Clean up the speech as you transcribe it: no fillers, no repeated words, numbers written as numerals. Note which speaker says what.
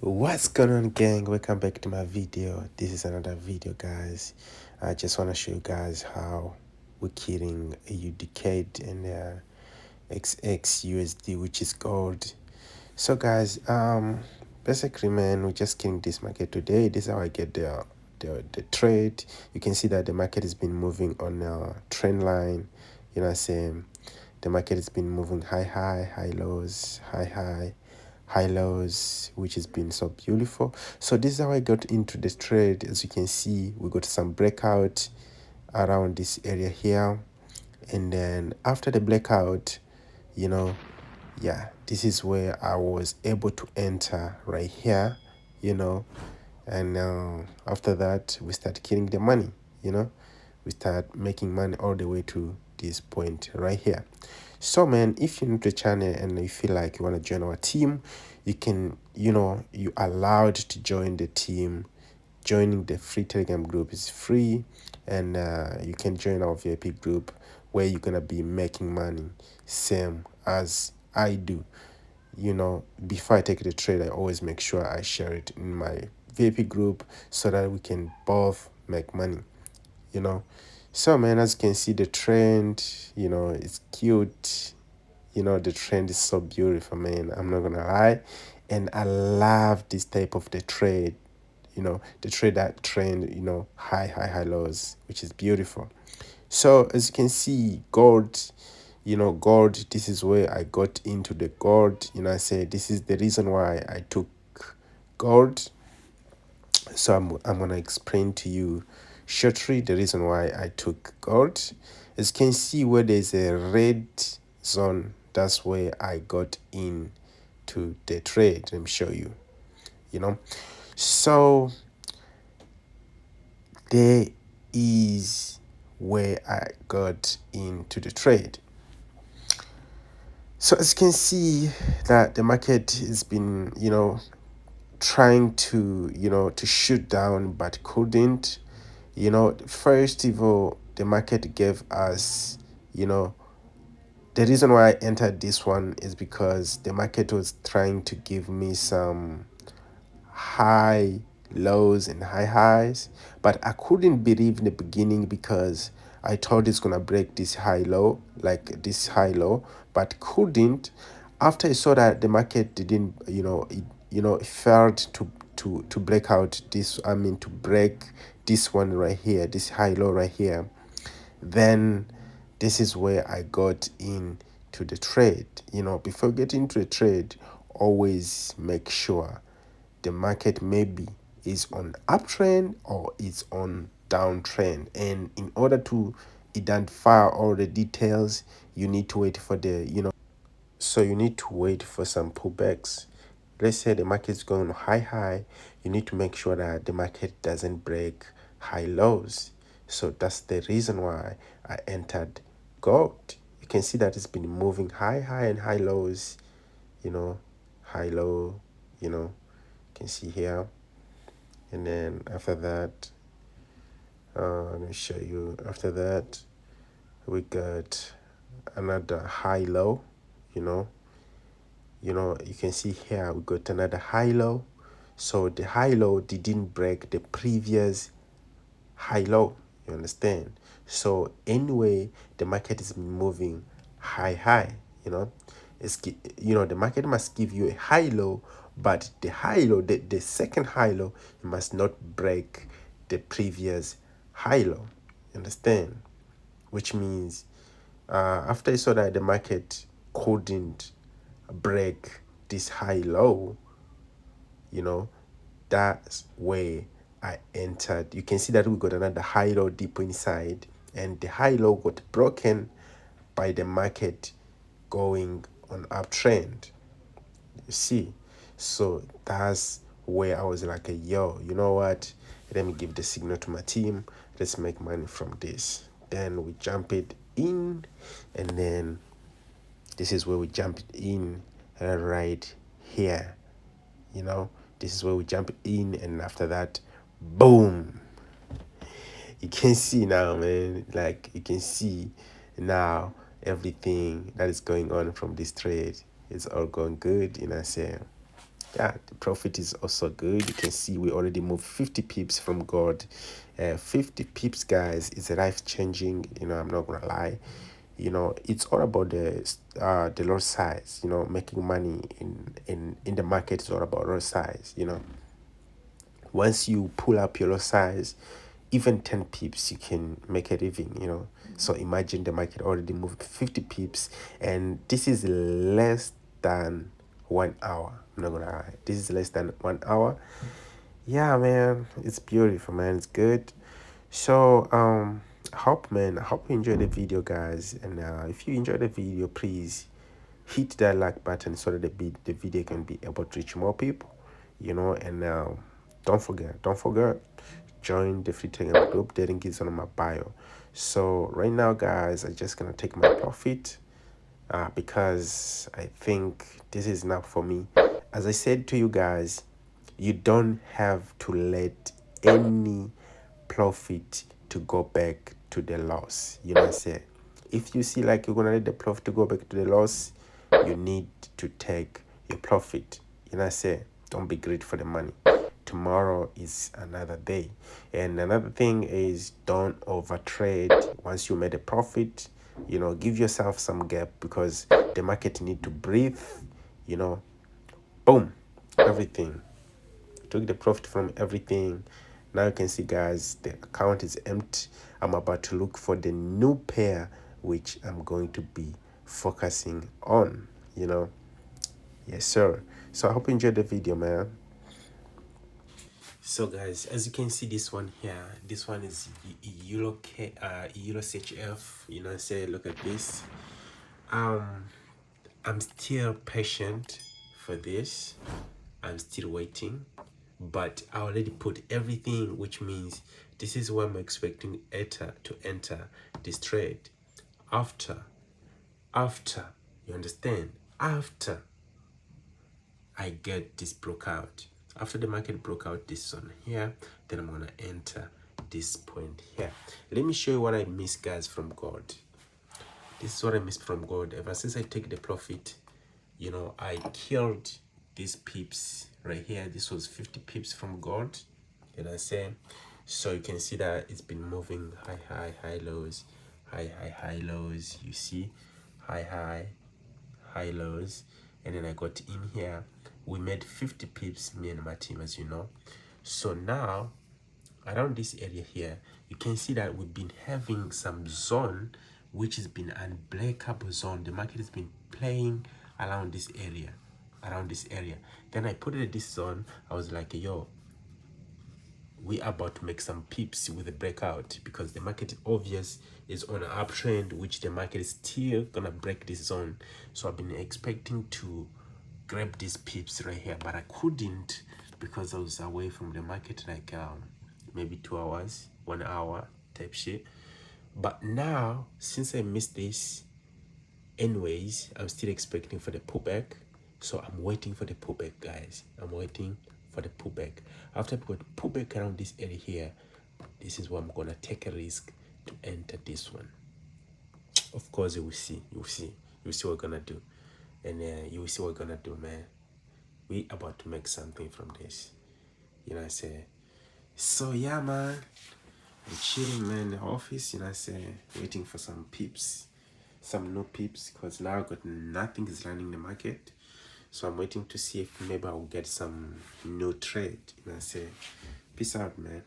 Speaker 1: What's going on, gang? Welcome back to my video. This is another video, guys. I just want to show you guys how we're killing a decade in XXUSD, which is gold. So guys, basically, man, we're just killing this market today. This is how I get the trade. You can see that the market has been moving on a trend line. You know what I'm saying? The market has been moving high lows, high lows, which has been so beautiful. So this is how I got into the trade. As you can see, we got some breakout around this area here, and then after the breakout, you know, yeah, this is where I was able to enter right here, you know, and after that we start killing the money, you know, we start making money all the way to this point right here. So man, if you're new to the channel and you feel like you want to join our team, you can, you allowed to join the team. Joining the free Telegram group is free, and you can join our VIP group where you're gonna be making money same as I do. Before I take the trade, I always make sure I share it in my VIP group so that we can both make money, you know. So man, as you can see, the trend, it's cute. The trend is so beautiful, man. I'm not gonna lie. And I love this type of the trade, the trade that trend, high lows, which is beautiful. So as you can see, gold, gold, this is where I got into the gold. I said this is the reason why I took gold. So I'm gonna explain to you shortly the reason why I took gold. As you can see, where there's a red zone, that's where I got in to the trade. Let me show you. So there is where I got into the trade. So as you can see that the market has been, trying to shoot down but couldn't. First of all, the market gave us, the reason why I entered this one is because the market was trying to give me some high lows and high highs, but I couldn't believe in the beginning because I thought it's gonna break this high low, like this high low, but couldn't. After I saw that the market didn't, it failed to break out this, to break this one right here, this high low right here, then this is where I got into the trade. Before getting into the trade, always make sure the market maybe is on uptrend or it's on downtrend, and in order to identify all the details, you need to wait for so you need to wait for some pullbacks. Let's say the market's going high, you need to make sure that the market doesn't break high lows. So that's the reason why I entered gold. You can see that it's been moving high and high lows, high low, you can see here. And then after that, let me show you. After that, we got another high low, you know you can see here we got another high low. So the high low didn't break the previous high low, you understand? So anyway, the market is moving high, the market must give you a high low, but the high low, the second high low, it must not break the previous high low, you understand? Which means after I saw that the market couldn't break this high low, that's where I entered. You can see that we got another high low deep inside, and the high low got broken by the market going on uptrend. You see, so that's where I was like, yo, you know what, let me give the signal to my team, let's make money from this. Then we jump it in, and then this is where we jump it in right here. This is where we jump in, and after that, boom, you can see now, man, like you can see now everything that is going on from this trade is all going good, Yeah, the profit is also good. You can see we already moved 50 pips from God. 50 pips, guys, is life changing. I'm not gonna lie. It's all about the lot size. Making money in the market is all about lot size. Once you pull up your lot size, even 10 pips you can make a living. So imagine the market already moved 50 pips, and this is less than 1 hour. I'm not gonna lie, this is less than 1 hour. Yeah, man, it's beautiful, man. It's good. So I hope you enjoyed the video, guys. And if you enjoyed the video, please hit that like button so that the video can be able to reach more people. And don't forget, join the free telegram group. The link is on my bio. So right now, guys, I'm just gonna take my profit, because I think this is enough for me. As I said to you guys, you don't have to let any profit to go back to the loss. I say, if you see like you're gonna let the profit to go back to the loss, you need to take your profit. I say, don't be greedy for the money. Tomorrow is another day. And another thing is, don't overtrade. Once you made a profit, give yourself some gap, because the market need to breathe. you know Boom, everything. Took the profit from everything. Now you can see, guys, the account is empty. I'm about to look for the new pair, which I'm going to be focusing on. Yes, sir. So I hope you enjoyed the video, man. So guys, as you can see, this one here, this one is Euro CHF. Say, look at this. I'm still patient for this. I'm still waiting, but I already put everything, which means this is where I'm expecting ETA to enter this trade. After, you understand? After I get this broke out, after the market broke out this one here, then I'm gonna enter this point here. Let me show you what I missed, guys, from God. This is what I missed from God. Ever since I take the profit, I killed these pips right here. This was 50 pips from God. So you can see that it's been moving high lows, high lows. You see, high lows. And then I got in here. We made 50 pips, me and my team, as you know. So now, around this area here, you can see that we've been having some zone, which has been unbreakable zone. The market has been playing around this area. Then I put it at this zone. I was like, yo, we are about to make some pips with a breakout, because the market obvious is on an uptrend, which the market is still gonna break this zone. So I've been expecting to grab these pips right here, but I couldn't, because I was away from the market like maybe 2 hours, 1 hour type shit. But now, since I missed this, anyways, I'm still expecting for the pullback. So I'm waiting for the pullback, guys. I'm waiting for the pullback. After I put pullback around this area here, this is where I'm gonna take a risk to enter this one. Of course, you will see what we're gonna do. And you will see what we're gonna do, man. We about to make something from this. I say. So yeah, man, I'm chilling, man, in the office. I say, waiting for some peeps, some new peeps, because now I got nothing is running the market. So I'm waiting to see if maybe I'll get some new trade. I say, peace out, man.